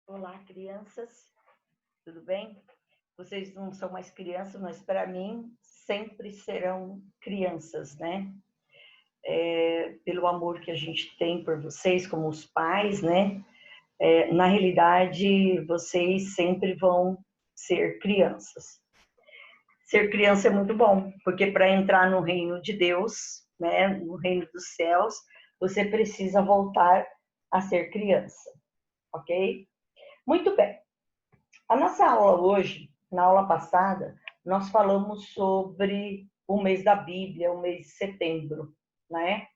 Olá, crianças, tudo bem? Vocês não são mais crianças, mas para mim sempre serão crianças, né? Pelo amor que a gente tem por vocês, como os pais, né? Na realidade, vocês sempre vão ser crianças. Ser criança é muito bom, porque para entrar no reino de Deus, né? No reino dos céus, você precisa voltar a ser criança, ok? Muito bem. A nossa aula hoje, na aula passada, nós falamos sobre o mês da Bíblia, o mês de setembro, né?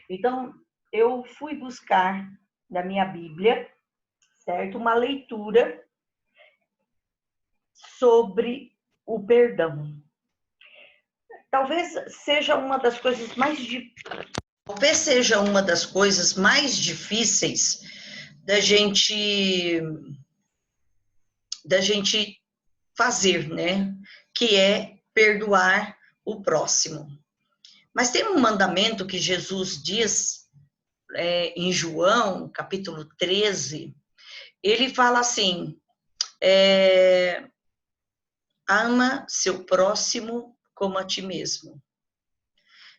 Então, eu fui buscar na minha Bíblia, certo? Uma leitura sobre o perdão. Talvez seja uma das coisas mais difíceis da gente fazer, né? Que é perdoar o próximo. Mas tem um mandamento que Jesus diz em João, capítulo 13, ele fala assim, ama seu próximo como a ti mesmo.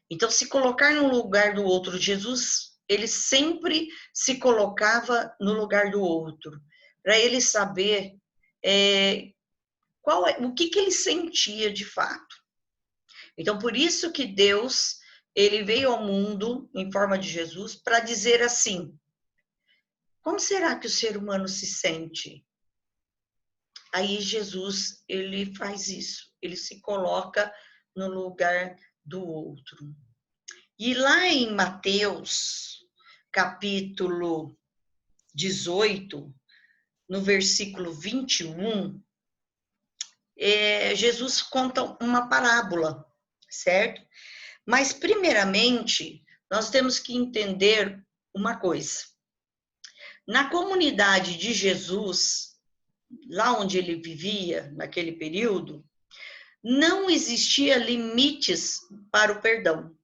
Então, se colocar no lugar do outro, Jesus, ele sempre se colocava no lugar do outro, para ele saber o que ele sentia de fato. Então, por isso que Deus, ele veio ao mundo em forma de Jesus para dizer assim: como será que o ser humano se sente? Aí Jesus, ele faz isso, ele se coloca no lugar do outro. E lá em Mateus, capítulo 18, no versículo 21, Jesus conta uma parábola, certo? Mas, primeiramente, nós temos que entender uma coisa. Na comunidade de Jesus, lá onde ele vivia, naquele período, não existia limites para o perdão,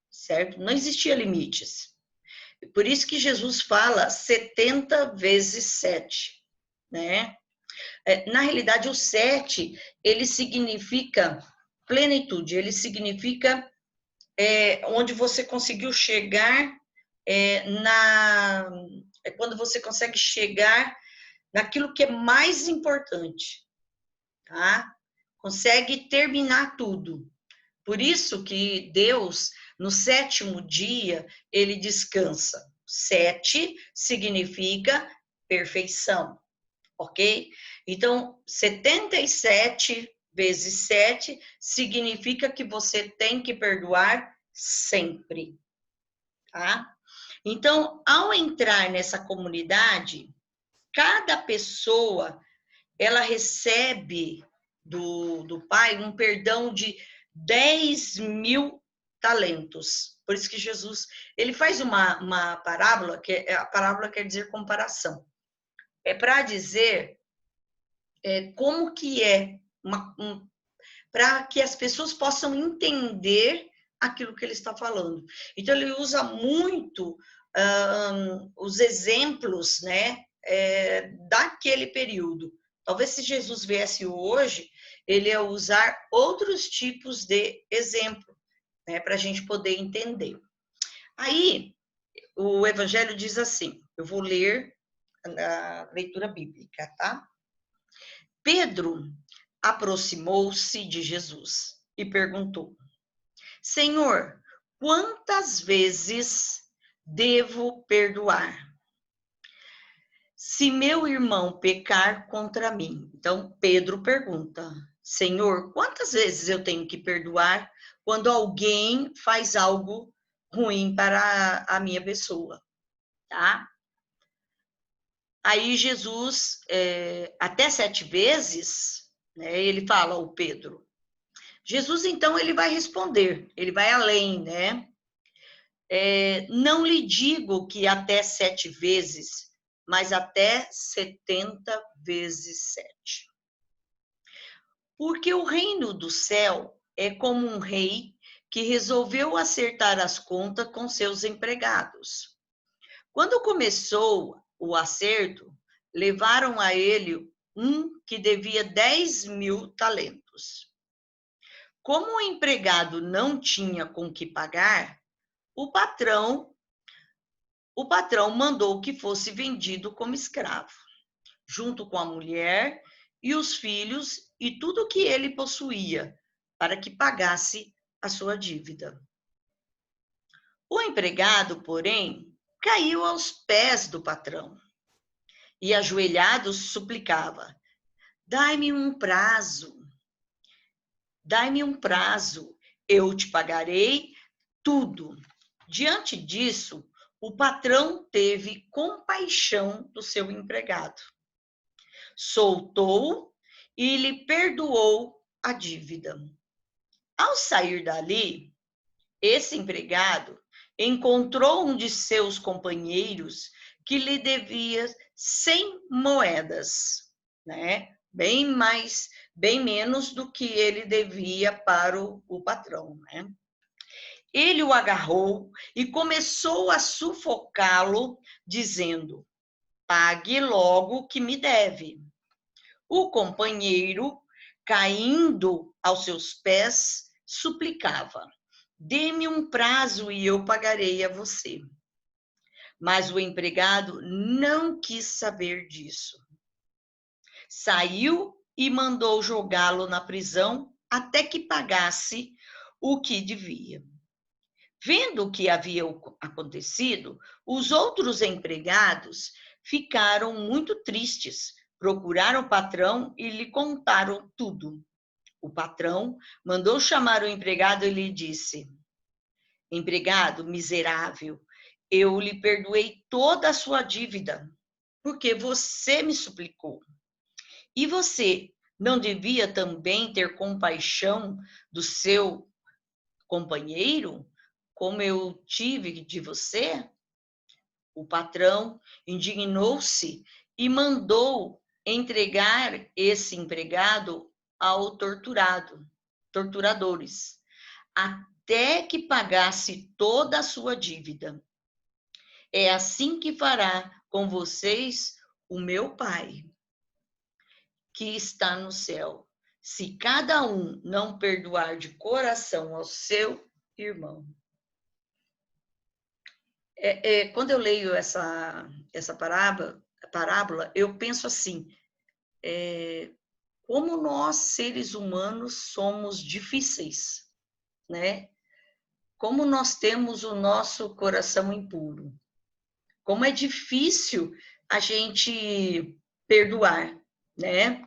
certo? Não existia limites. Por isso que Jesus fala 70 vezes 7, né? Na realidade, o 7, ele significa plenitude, ele significa onde você conseguiu chegar quando você consegue chegar naquilo que é mais importante, tá? Consegue terminar tudo. Por isso que Deus, no sétimo dia, ele descansa. 7 significa perfeição, ok? Então, 77 vezes 7 significa que você tem que perdoar sempre, tá? Então, ao entrar nessa comunidade, cada pessoa, ela recebe do Pai um perdão de 10.000 talentos. Por isso que Jesus, ele faz uma parábola, a parábola quer dizer comparação. É para dizer como que para que as pessoas possam entender aquilo que ele está falando. Então, ele usa muito os exemplos, né, daquele período. Talvez se Jesus viesse hoje, ele ia usar outros tipos de exemplo, né, para a gente poder entender. Aí, o Evangelho diz assim, eu vou ler a leitura bíblica, tá? Pedro aproximou-se de Jesus e perguntou: Senhor, quantas vezes devo perdoar se meu irmão pecar contra mim? Então, Pedro pergunta: Senhor, quantas vezes eu tenho que perdoar quando alguém faz algo ruim para a minha pessoa? Tá? Aí Jesus, até 7 vezes, né, ele fala ao Pedro. Jesus, então, ele vai responder, ele vai além, né? Não lhe digo que até 7 vezes, mas até 70 vezes 7. Porque o reino do céu é como um rei que resolveu acertar as contas com seus empregados. Quando começou o acerto, levaram a ele um que devia 10.000 talentos. Como o empregado não tinha com que pagar, o patrão mandou que fosse vendido como escravo, junto com a mulher e os filhos e tudo o que ele possuía, para que pagasse a sua dívida. O empregado, porém, caiu aos pés do patrão e, ajoelhado, suplicava: dai-me um prazo, eu te pagarei tudo. Diante disso, o patrão teve compaixão do seu empregado, soltou-o e lhe perdoou a dívida. Ao sair dali, esse empregado encontrou um de seus companheiros que lhe devia 100 moedas, né? Bem menos do que ele devia para o patrão, né? Ele o agarrou e começou a sufocá-lo, dizendo: pague logo o que me deve. O companheiro, caindo aos seus pés, suplicava: dê-me um prazo e eu pagarei a você. Mas o empregado não quis saber disso. Saiu e mandou jogá-lo na prisão até que pagasse o que devia. Vendo o que havia acontecido, os outros empregados ficaram muito tristes, procuraram o patrão e lhe contaram tudo. O patrão mandou chamar o empregado e lhe disse: empregado miserável, eu lhe perdoei toda a sua dívida, porque você me suplicou. E você não devia também ter compaixão do seu companheiro, como eu tive de você? O patrão indignou-se e mandou entregar esse empregado ao torturadores, até que pagasse toda a sua dívida. É assim que fará com vocês o meu Pai, que está no céu, se cada um não perdoar de coração ao seu irmão. Quando eu leio essa parábola, eu penso assim, como nós, seres humanos, somos difíceis, né? Como nós temos o nosso coração impuro. Como é difícil a gente perdoar, né?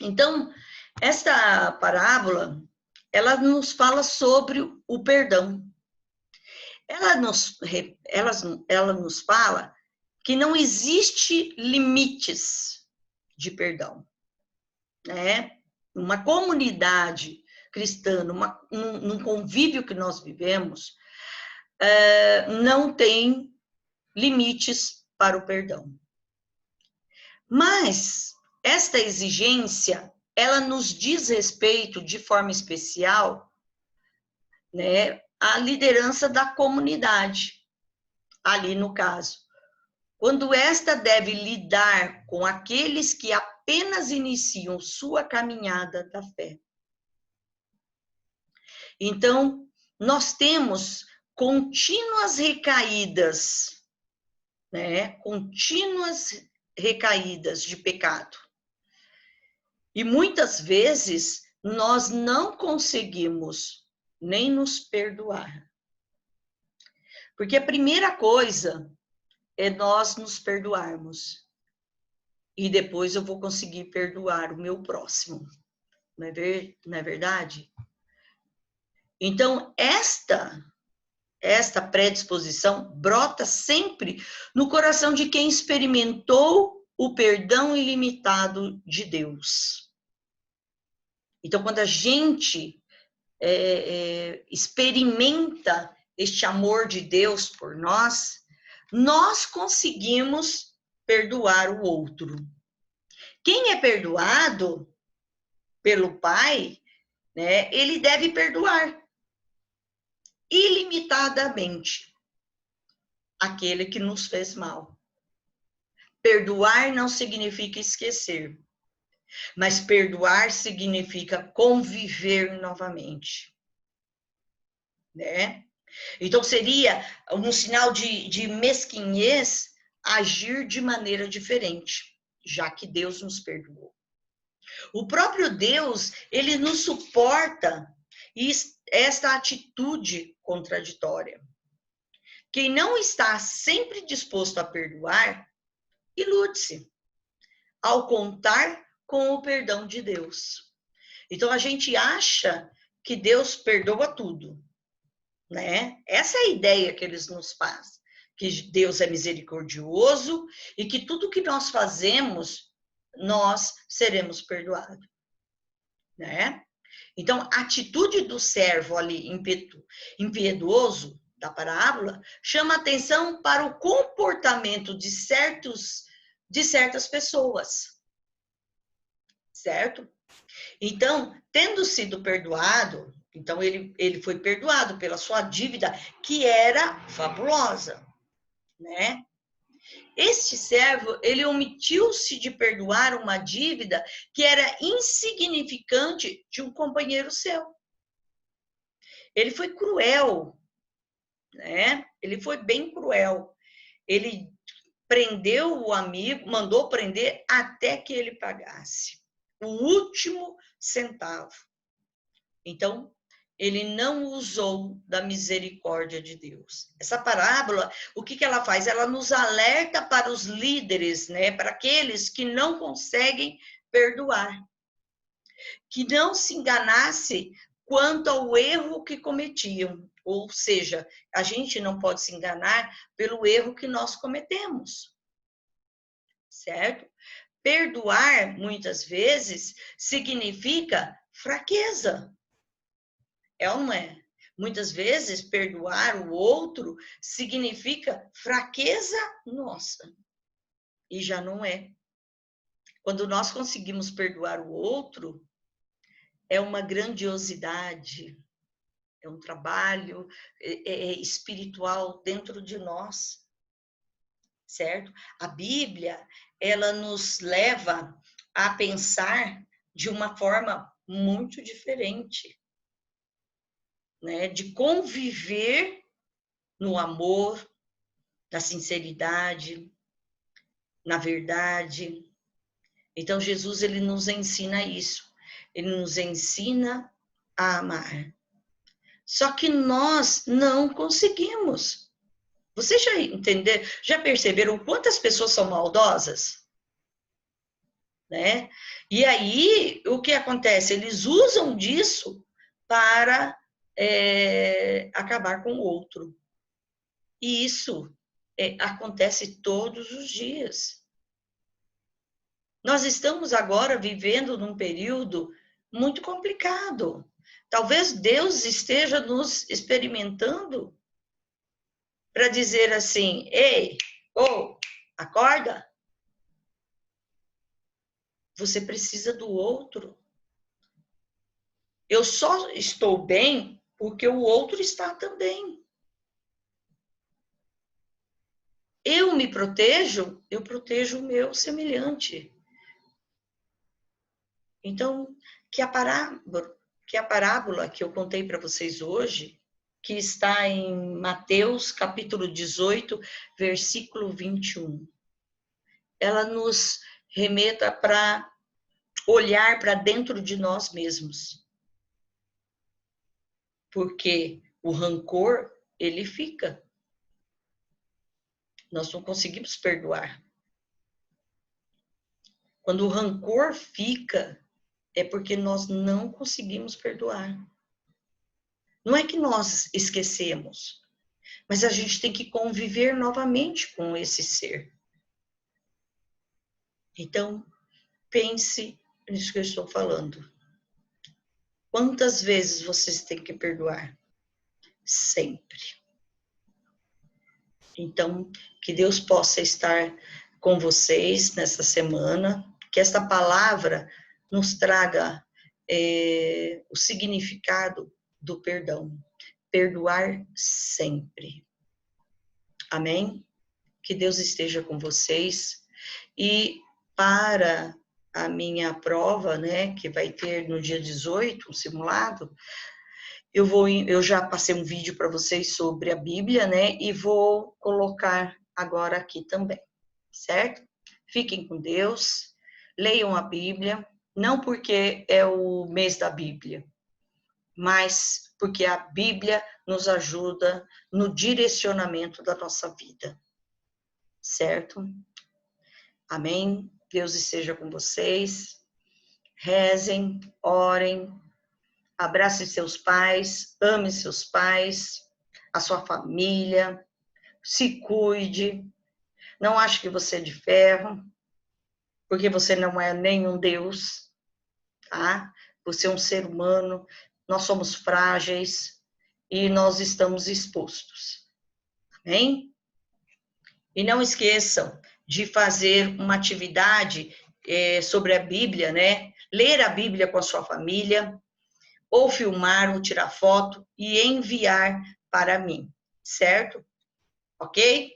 Então, esta parábola, ela nos fala sobre o perdão. Ela nos fala que não existe limites de perdão, né? Uma comunidade cristã, num convívio que nós vivemos, não tem limites para o perdão. Mas esta exigência, ela nos diz respeito de forma especial, né, à liderança da comunidade, ali no caso. Quando esta deve lidar com aqueles que apenas iniciam sua caminhada da fé. Então, nós temos contínuas recaídas, né? Contínuas recaídas de pecado. E muitas vezes nós não conseguimos nem nos perdoar. Porque a primeira coisa é nós nos perdoarmos. E depois eu vou conseguir perdoar o meu próximo. Não é verdade? Então, esta predisposição brota sempre no coração de quem experimentou o perdão ilimitado de Deus. Então, quando a gente experimenta este amor de Deus por nós, nós conseguimos perdoar o outro. Quem é perdoado pelo Pai, né, ele deve perdoar ilimitadamente aquele que nos fez mal. Perdoar não significa esquecer, mas perdoar significa conviver novamente, né? Então, seria um sinal de mesquinhez agir de maneira diferente, já que Deus nos perdoou. O próprio Deus, ele nos suporta esta atitude contraditória. Quem não está sempre disposto a perdoar, ilude-se ao contar com o perdão de Deus. Então, a gente acha que Deus perdoa tudo, né? Essa é a ideia que eles nos fazem, que Deus é misericordioso e que tudo que nós fazemos, nós seremos perdoados, né? Então, a atitude do servo ali impiedoso da parábola chama atenção para o comportamento de certas pessoas, certo? Então, tendo sido perdoado, então ele foi perdoado pela sua dívida, que era fabulosa, né? Este servo, ele omitiu-se de perdoar uma dívida que era insignificante de um companheiro seu. Ele foi cruel, né? Ele foi bem cruel. Ele prendeu o amigo, mandou prender até que ele pagasse o último centavo. Então, ele não usou da misericórdia de Deus. Essa parábola, o que ela faz? Ela nos alerta para os líderes, né? Para aqueles que não conseguem perdoar. Que não se enganasse quanto ao erro que cometiam. Ou seja, a gente não pode se enganar pelo erro que nós cometemos. Certo? Perdoar, muitas vezes, significa fraqueza. É ou não é? Muitas vezes, perdoar o outro significa fraqueza nossa. E já não é. Quando nós conseguimos perdoar o outro, é uma grandiosidade, é um trabalho espiritual dentro de nós, certo? A Bíblia, ela nos leva a pensar de uma forma muito diferente, né? De conviver no amor, na sinceridade, na verdade. Então, Jesus, ele nos ensina isso. Ele nos ensina a amar. Só que nós não conseguimos. Vocês já entenderam, já perceberam quantas pessoas são maldosas? Né? E aí, o que acontece? Eles usam disso para acabar com o outro. E isso acontece todos os dias. Nós estamos agora vivendo num período muito complicado. Talvez Deus esteja nos experimentando para dizer assim: ei, acorda. Você precisa do outro. Eu só estou bem porque o outro está também. Eu me protejo, eu protejo o meu semelhante. Então, que a parábola que eu contei para vocês hoje, que está em Mateus, capítulo 18, versículo 21, ela nos remeta para olhar para dentro de nós mesmos. Porque o rancor, ele fica. Nós não conseguimos perdoar. Quando o rancor fica, é porque nós não conseguimos perdoar. Não é que nós esquecemos, mas a gente tem que conviver novamente com esse ser. Então, pense nisso que eu estou falando. Quantas vezes vocês têm que perdoar? Sempre. Então, que Deus possa estar com vocês nessa semana, que esta palavra nos traga o significado do perdão. Perdoar sempre. Amém? Que Deus esteja com vocês. E para a minha prova, né, que vai ter no dia 18, um simulado, eu já passei um vídeo para vocês sobre a Bíblia, né, e vou colocar agora aqui também, certo? Fiquem com Deus, leiam a Bíblia, não porque é o mês da Bíblia, mas porque a Bíblia nos ajuda no direcionamento da nossa vida, certo? Amém? Deus esteja com vocês. Rezem, orem, abrace seus pais, ame seus pais, a sua família, se cuide. Não ache que você é de ferro, porque você não é nenhum Deus, tá? Você é um ser humano, nós somos frágeis e nós estamos expostos. Amém? E não esqueçam de fazer uma atividade sobre a Bíblia, né? Ler a Bíblia com a sua família, ou filmar, ou tirar foto e enviar para mim, certo? Ok?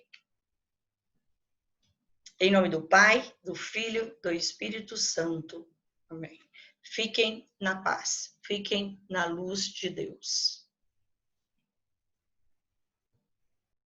Em nome do Pai, do Filho, do Espírito Santo. Amém. Fiquem na paz, fiquem na luz de Deus.